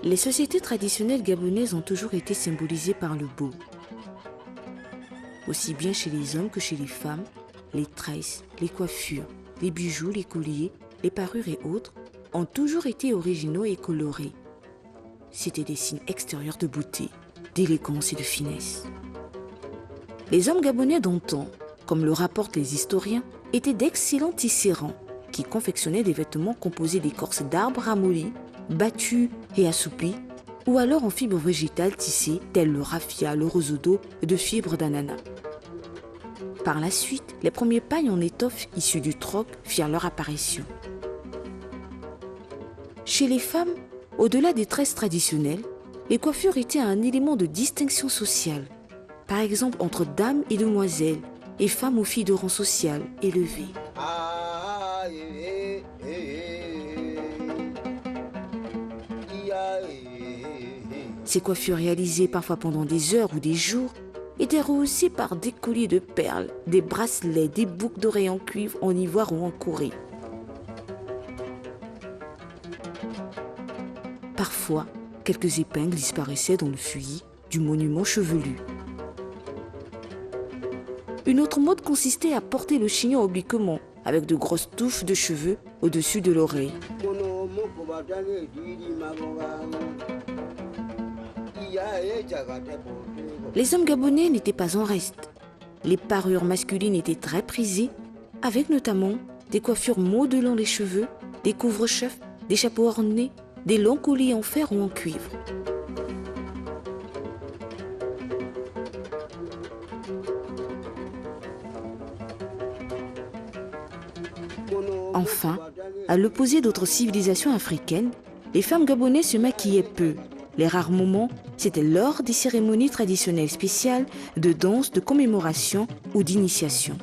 Les sociétés traditionnelles gabonaises ont toujours été symbolisées par le beau. Aussi bien chez les hommes que chez les femmes, les tresses, les coiffures, les bijoux, les colliers, les parures et autres ont toujours été originaux et colorés. C'étaient des signes extérieurs de beauté, d'élégance et de finesse. Les hommes gabonais d'antan, comme le rapportent les historiens, étaient d'excellents tisserands qui confectionnaient des vêtements composés d'écorces d'arbres ramollis, battus et assouplis, ou alors en fibres végétales tissées telles le raffia, le roseau et de fibres d'ananas. Par la suite, les premiers pagnes en étoffe issus du troc firent leur apparition. Chez les femmes, au-delà des tresses traditionnelles, les coiffures étaient un élément de distinction sociale, par exemple entre dames et demoiselles, et femmes ou filles de rang social élevé. Ces coiffures réalisées parfois pendant des heures ou des jours étaient rehaussées par des colliers de perles, des bracelets, des boucles d'oreilles en cuivre, en ivoire ou en corée. Parfois, quelques épingles disparaissaient dans le feuillis du monument chevelu. Une autre mode consistait à porter le chignon obliquement, avec de grosses touffes de cheveux au-dessus de l'oreille. Les hommes gabonais n'étaient pas en reste. Les parures masculines étaient très prisées, avec notamment des coiffures modelant les cheveux, des couvre-chefs, des chapeaux ornés, des longs colliers en fer ou en cuivre. Enfin, à l'opposé d'autres civilisations africaines, les femmes gabonaises se maquillaient peu. Les rares moments, c'était lors des cérémonies traditionnelles spéciales de danse, de commémoration ou d'initiation.